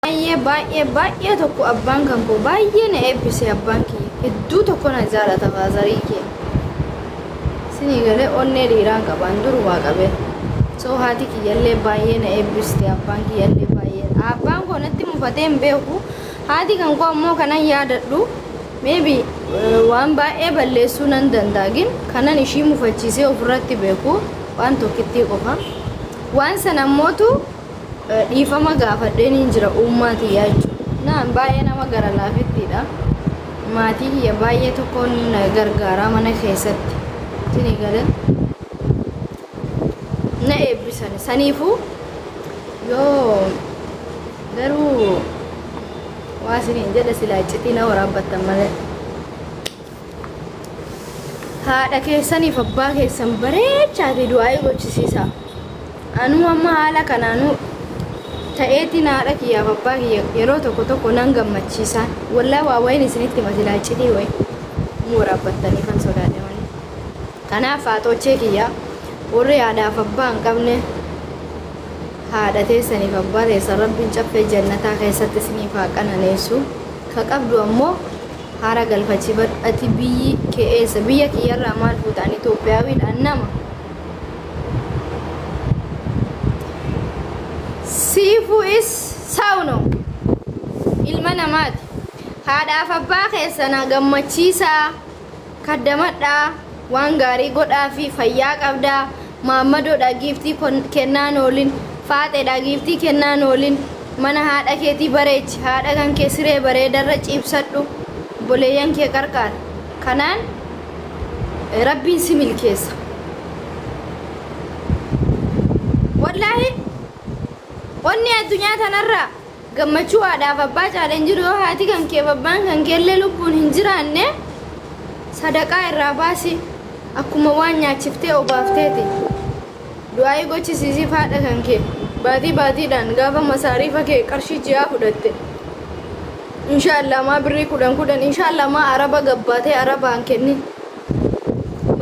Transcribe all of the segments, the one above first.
baay'ee tokko abbaan kan koo baay'ee na eebbise abbaan kiyya hedduu tokko na jaalata faazarii kee sinii galee onnee dhiiraan qabaan duruu qabe soo haati kiyyallee baay'ee na eebbiste abbaan kiyyallee baay'ee abbaan koo natti mufatee hin beeku haati kan koo ammoo kanan yaadadhu maybe waan baay'ee balleessuu nan dandaagin kanan ishii mufachiisee ofirratti beeku waan tokkittii qofa waan sana ammootu dhiifama gaafadheen hin jira uummaati jechuudha naan baay'ee nama gara laafittiidha maatii kiyya baay'ee tokkoon gargaaraa mana keessatti sinii galee na eebbisan saniifuu yoo garuu waa siniin jedha silaa iccitii na waraabbattan malee haadha keessaniif abbaa keessan bareechaati du'aa gochisiisa anuu amma haala kanaanuu ta'eetiin haadha kiyyaaf abbaa kiyya yeroo tokko nan gammachiisan wallaahi waa wayin isinitti masilaa iccitii wayi mu waraabbattanii kan sodaadhamani kanaaf haatochee kiyya warri haadhaaf abbaa hin qabne haadha teessaniif abbaa teessan rabbiin caffee jannataa keessatti isiniif haa qananeessu ka qabdu ammoo haara galfachifadhu ati biyyi keessa biyya kiyyarraa maal fuutaan Itoophiyaawidhaan nama siifu is sauno ilma namaati haadhaaf abbaa keessan gammachiisaa kaddamadhaa waan gaarii godhaa fi fayyaa qabdaa maammadoodha giiftii kennaan oolin faaxeedha giiftii kennaan oolin mana haadha keetii bareechi haadha kan kee siree bareedarra ciibsadhu boleeyyan kee qarqaara kanaan rabbiin si milkeessa wallaahi onni addunyaa tanarraa gammachuu haadhaaf abbaa caaleen jiru yoo haati kan kee abbaan kan keellee lubbuun hin jiraanne sadaqaa irraa baasi akkuma waan nyaachiftee obaafteeti du'aayii gochisiisiif haadha kan kee baatiidhaan gaafa masaariifa kee qarshii ji'aa fudhatte inshaallah maa birrii kudhan inshaallah maa araba gabbaatee arabaan kenni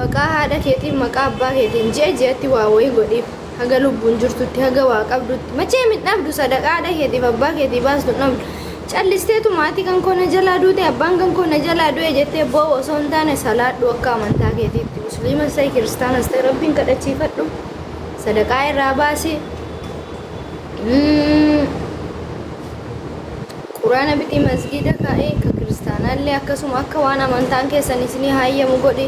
maqaa haadha keetiin maqaa abbaa keetiin ji'atti waa wayii godhiif haga lubbuun jirtutti haga waa qabdutti machee midhaabdu sadaqaa haadha keetiif abbaa keetii baastu dhabdu callisteetu maatii kan koona jalaa duute abbaan kan koona jalaa du'e jettee boo osoo hin taane salaadhu akka amantaa keetiitti musliimas ta'e kiristaanas ta'e rabbiin kadhachiifadhu sadaqaa irraa baasi quraana bitii masgiida kaa'ee ka kiristaanaallee akkasuma akka waan amantaan keessan isinii hayyamu godhe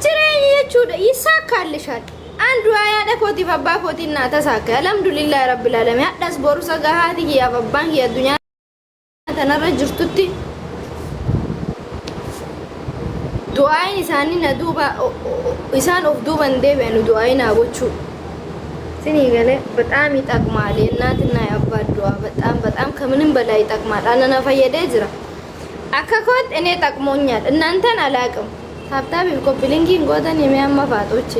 jireenya jechuudha isaa kaallishaadha andu ayaadha kootiif abbaa kootiin naa tasaaka alhamdulillahi rabbil alamin hadhas borusa gahaati kiyyaaf abbaan kiyya addunyaa tanarra jirtutti du'aayin isaanii na duuba isaan of duuban deebi'anu du'aayin haa gochuu sinii galee በጣም ይጠቅማል የእናትና የአባት ዱዓ በጣም ከምንም በላይ ይጠቅማል አናና ፈየደ ጅራ አከኮት እኔ ጠቅሞኛል እናንተን አላቅም ታብታብ ኮፒሊንጊን ጎተን የሚያማ ፋጦች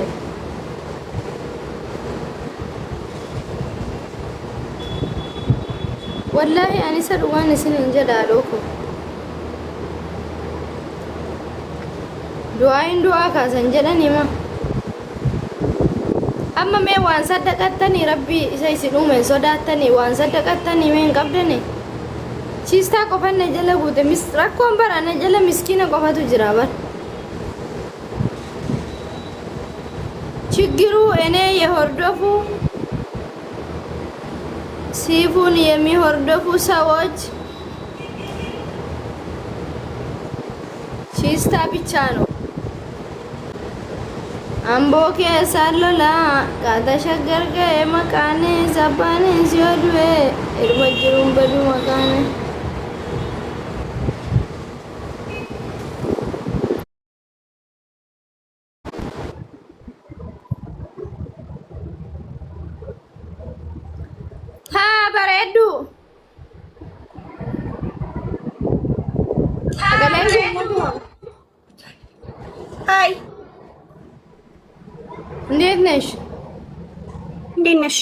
ወላሂ አኒሰ ዱዋን ስን እንጀዳሎኮ ዱዓይን ዱዓ ካሰን ጀደኒማ amma mee waan saddaqattanii rabbii isa isin uumen sodaatanii waan saddaqattanii mee hin qabdani chiistaa qofanne jala guute rakkoon barana jala miskiina qofatu jira bar ችግሩ እኔ የሆርዶፉ ሲፉን የሚሆርዶፉ ሰዎች ቺስታ ብቻ ነው ambo ke salola kata shagar ke makane sapane siodwe irbajirum badu makane ha baredu hai እንዴት ነሽ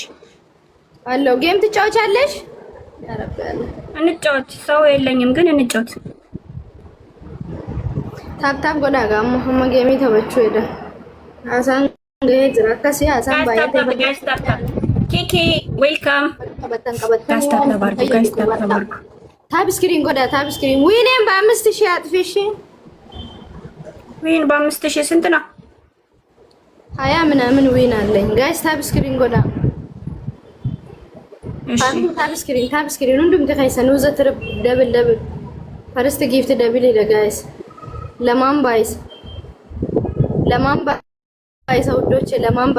አሎ ጌም ትጫወቻለሽ ያረጋለ እንጫወት ሰው የለኝም ግን እንጫወት ታብታብ ጎዳጋ ሙሐመድ ጌሚ ተበቹ ሄደ አሳን ገጅራ ከሲ አሳን ባየተ ኬኬ ዌልካም። ጋይስ ታፕ አድርጉ። ታብ ስክሪን ጎዳ ታብ ስክሪን ዊኔም በ5000 አጥፊሽ ዊን በ5000 ስንት ነው? 20 ምናምን ዊን አለኝ። ጋይስ ታብ ስክሪን ጎዳ እሺ ታብ ስክሪን እንዱም ተካይሰኑ ዘትር ደብል ፈርስት ጊፍት ደብል ይለ ጋይስ ለማን ባይስ ውዶቼ ለማን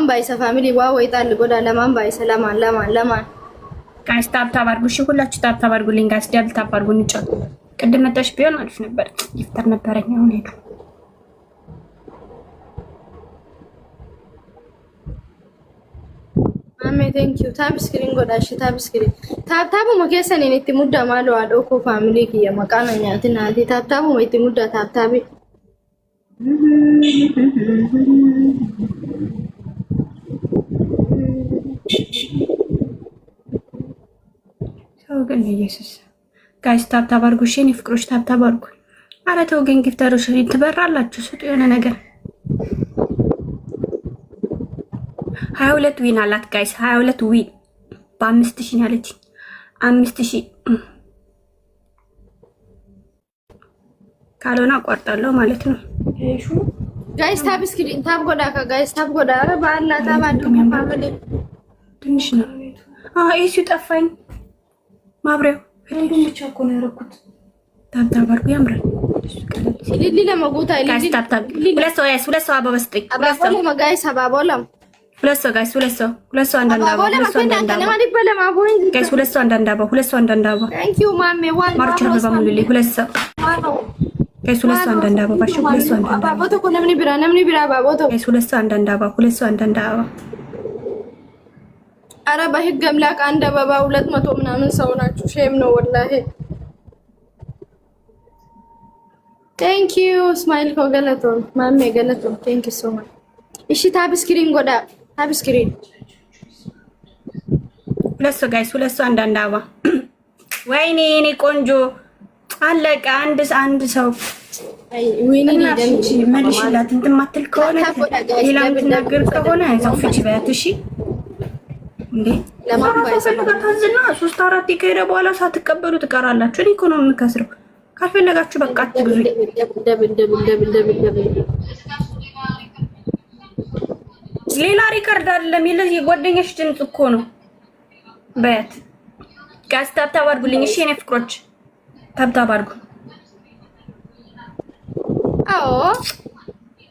ባይስ ፋሚሊ ዋው ይጣል ጎዳ ለማን ባይስ ለማን ጋይስ ታፕ አድርጉ። እሺ ሁላችሁ ታፕ አድርጉልኝ ጋይስ። ደብል ታፕ አድርጉ እንጫወት። ቅድም መጣሽ ቢሆን አሪፍ ነበር። ይፍጠር ነበረኝ አሁን ሄዱ። ማሜ ቴንክ ዩ ታብ ስክሪን ጎዳ እሺ ታብ ስክሪን ታብ ሞኬሰን እኔ ሙዳ ማሎ አዶኮ ፋሚሊ kiya መቃነኛ ትናቲ ታብ ሞይቲ ሙዳ ታብ ሰው ግን ኢየሱስ ጋይስ ታብ አድርጉ። እሺ እኔ ፍቅሮች ታብ አድርጉ። ኧረ ተው ግን ጊፍተሮች ትበራላችሁ። ስጡ የሆነ ነገር 22 ዊን አላት ጋይስ 22 ዊን በ5000 ያለች 5000 ካልሆነ አቋርጣለሁ ማለት ነው። እሺ ጋይስ ታብ ስክሪን ታብ ጎዳ ጋይስ ታብ ጎዳ ኧረ ባላ ታብ አድርጉ ፋሚሊ ትንሽ ነው። እሱ ጠፋኝ ማብሪያው ሁሉም ብቻ እኮ ነው ያደረኩት። ታብ አድርጉ ያምራል። ሊሊ ለማጎታ ጋይስ ታብ ሁለት ሰው አበባ ስጠኝ። አባቦላ ጋይስ አባቦላ ሁለት ሰው አንዳንድ አበባ ጋይስ ሁለት ሰው አንዳንድ አበባ ታንክ ዩ ማሜ ዋን ማርቹ አበባ ሙሉልኝ። ሁለት ሰው ጋይስ ሁለት ሰው አንዳንድ አበባ እሺ ሁለት ሰው አንዳንድ አበባ ቦቶ ኮ ነምኒ ቢራ ባቦቶ ጋይስ ሁለት ሰው አንዳንድ አበባ ኧረ በህግ አምላክ አንድ አበባ 200 ምናምን ሰው ናችሁ። ሼም ነው ወላሂ። ታንክ ዩ ስማይል ኮ ገለቶ ማሜ ገለቶ ታንክ ዩ ሶ ማች። እሺ ታብ ስክሪን ጎዳ ታብ ስክሪን ሁለት ሰው ጋይስ ሁለት ሰው አንዳንድ አበባ። ወይኔ እኔ ቆንጆ አለቀ። አንድ ሰው ዊኒ መልሽላት እንትን ማትል ከሆነ ሌላ የምትናገር ከሆነ እዛው ፍቺ በያት እሺ። እንዴ ለማባይዘና 3-4 ከሄደ በኋላ ሳትቀበሉ ትቀራላችሁ። እኔ እኮ ነው የምከስረው። ካልፈለጋችሁ በቃ አትግዙኝ። ሌላ ሪከርድ አይደለም የለዚህ የጓደኛሽ ድምጽ እኮ ነው። በያት ጋይስ ታብ አድርጉልኝ እሺ የኔ ፍቅሮች ታብ አድርጉ። አዎ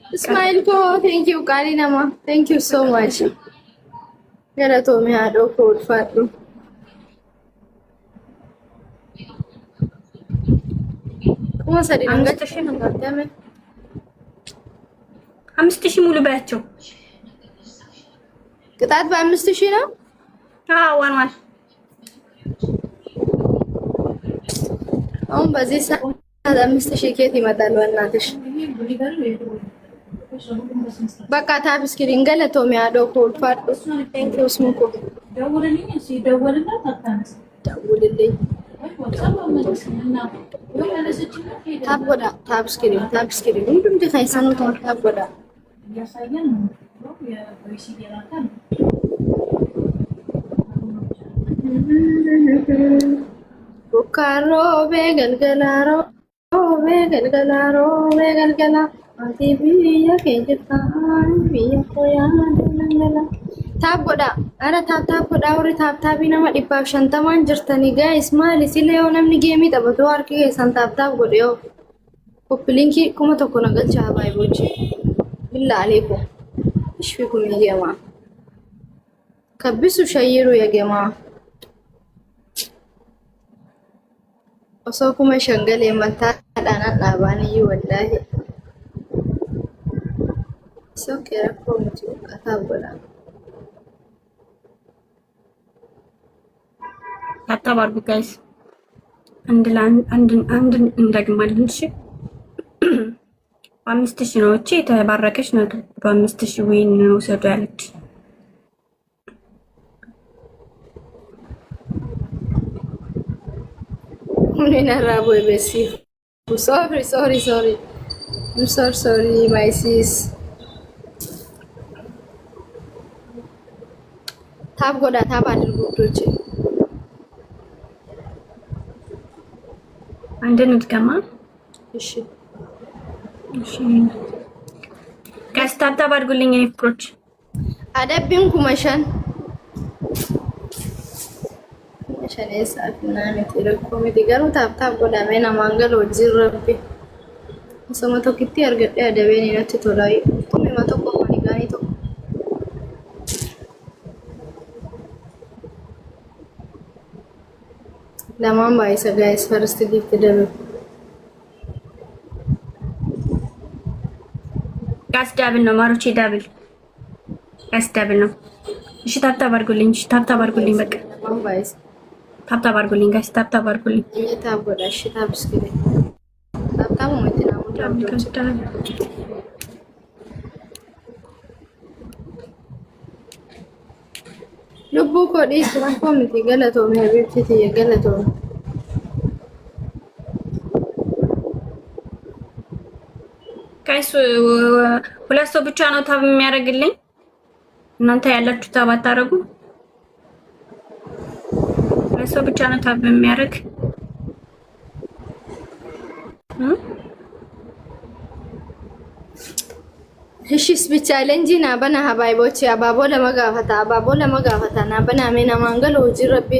ስማይል ኮ ቴንክ ዩ ቃሊናማ ቴንክ ዩ ሶ ማች ገለቶ ሚያዶ ኮድ ፋዱ ኮማ ሰዲ አንገተሽ ነው ታተመ 5000 ሙሉ ባያቸው ቅጣት በ5000 ነው። ዋን አሁን በዚህ ሰዓት 5000 ኬት ይመጣል በእናትሽ። በቃ ታብ ስክሪን ገለቶ ሚያዶ ኮድ ፋዱ ቴንክ ዩ ስሙኮ ደውልልኝ ታብ ስክሪን ሁሉም ተካይሰኑ ታብ ጎዳ ቡካሮ በገልገላሮ በገልገላሮ በገልገላ አቲቢያ ከንጅታን ቢያ ኮያ ደለላ ታብ ጎዳ አረ ታብ ጎዳ ወሪ ታብ ነማ ዲባብ ሸንተማን ጅርተኒ ጋይስ ማሊ ሲለ የሆነም ኒጌሚ ጠበቶ አርኪ ሰን ታብ ጎዴዮ ኮፕሊንኪ ኩማ ተኮ ነገልቻ ባይቦች ቢላ አለይኩ እሺ ፊኩም የገማ ከብሱ ሸይሩ የገማ osoo kuma shangalee mataadhaan dhaabaan iyyuu wallaahi sookee rakkoo miti uqqataa godha ታብ ጋይስ አንድ እንደግማለን እሺ 5000 ነው እቺ የተባረከች ነው። በ5000 ዊን ነው ሰዶ ያለች Una rabo e bessi. Sorry. I'm so sorry my sis. ታብ ጎዳ ታብ አድርጉ ዶቼ አንደን ትከማ እሺ እሺ ታብ አድርጉልኝ እኔ ፍቅሮች አደብን ኩመሻን መሻን የሳፍና ምትልኮም ዲጋሩ ታብ ጎዳ መና ማንገል ወጅር ረቢ ሰመቶ ክቲ አርገደ አደበኔ ነት ቶላይ ቁም ማቶ ቆማኒ ጋኒ ቶ ለማን ባይሰ ጋይስ ፈርስት ጊፍት ደብ ጋስ ዳብል ነው ማሮቼ ዳብል ጋስ ዳብል ነው። እሺ ታብታብ አድርጉልኝ። እሺ ታብታብ አድርጉልኝ። በቃ ለማን ባይሰ ታብታብ አድርጉልኝ ጋይስ ታብታብ አድርጉልኝ። ታብ ጎዳ እሺ ታብ እስኪ ታብታብ ሞይትና ሙዳብ lubbu ko dhiisu rakkoo miti galatoome habiibtiti galatoome ጋይስ ሁለት ሰው ብቻ ነው ታብ የሚያደርግልኝ። እናንተ ያላችሁ ታብ አታረጉ። ሁለት ሰው ብቻ ነው ታብ የሚያደርግ። hishis bichaalenji na bana habaibochi ababo lama gaafata na bana amena mangalo hojii rabbi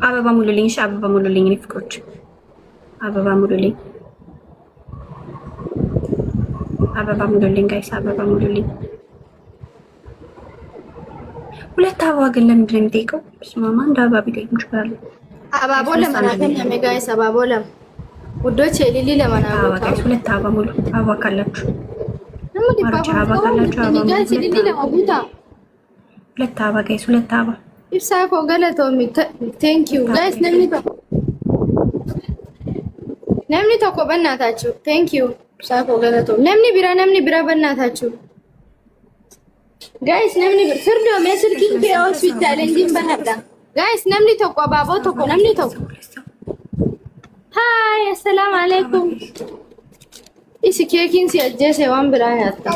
አበባ ሙሉልኝ። እሺ አበባ ሙሉልኝ እኔ ፍቅሮች አበባ ሙሉልኝ። አበባ ሙሉልኝ ጋይስ አበባ ሙሉልኝ። ሁለት አበባ ግን ለምንድን ነው የሚጠይቀው? ስማማ እንደ አበባ ቢጠይቅ ይችላል። አባቦ ለማናገኝ ጋይስ አባቦ ለም ውዶች የሊሊ ለማናገኝ ጋይስ ሁለት አበባ ሙሉ አበባ ካላችሁ ለምን አበባ ካላችሁ አበባ ጋይስ ሊሊ ለማቡታ ሁለት አበባ ጋይስ ሁለት አበባ ibsa ko galatoom thank you guys namni tokko bannatachu thank you ibsa ko galatoom namni bira bannatachu guys namni firdo mesir king ke outfit challenge banada guys namni tokko ababo tokko namni tokko hi assalamu alaikum isi kekin si ajjese wan birani atta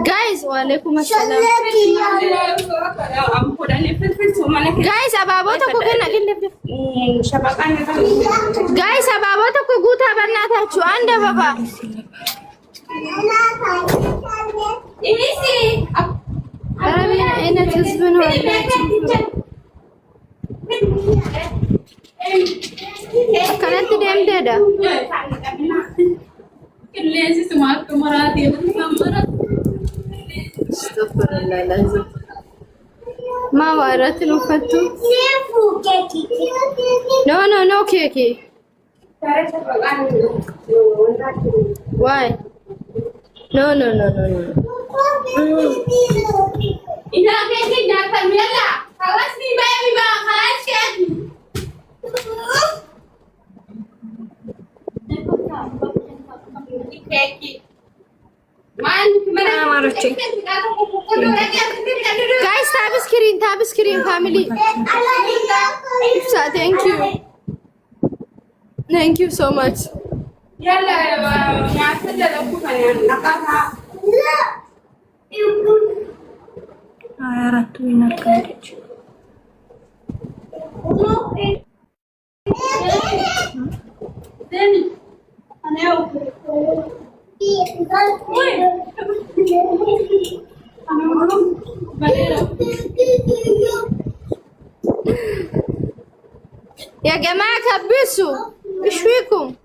guys wa alaikum assalam guys ababo tokko kenna kinde guys ababo tokko guta bannatachu anda baba isi arabina ena tisbun kanatti demdeda لازم سمعت مراتي مرات استغفر الله العظيم ما ورات نفتو no keke why no إذا كنت دكتور يلا خلاص بيبي بقى خلاص كده guys tab screen family thank you so much يا جماعة كبسوا ايش فيكم؟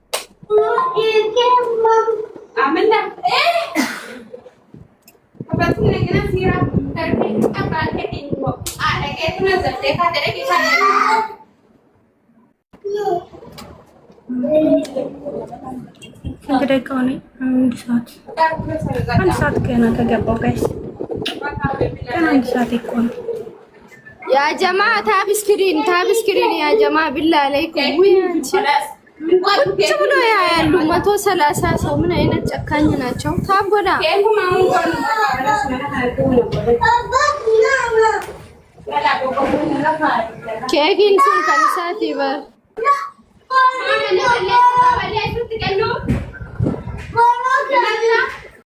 عملنا ايه؟ كبسنا كده سيرة تربية أبغى كده على كده نزل تيجي تلاقي እንግዲህ ከሆነ አንድ ሰዓት ገና ከገባው ጋይስ ገና አንድ ሰዓት እኮ ነው። ያ ጀማ ታብ ስክሪን ያ ጀማ ቢላ አለይኩም ወይ አንቺ ቁጭ ብሎ ያያሉ 130 ሰው ምን አይነት ጨካኝ ናቸው። ታብ ጎዳ ኬኪን ስም ከንሳት ይበር ما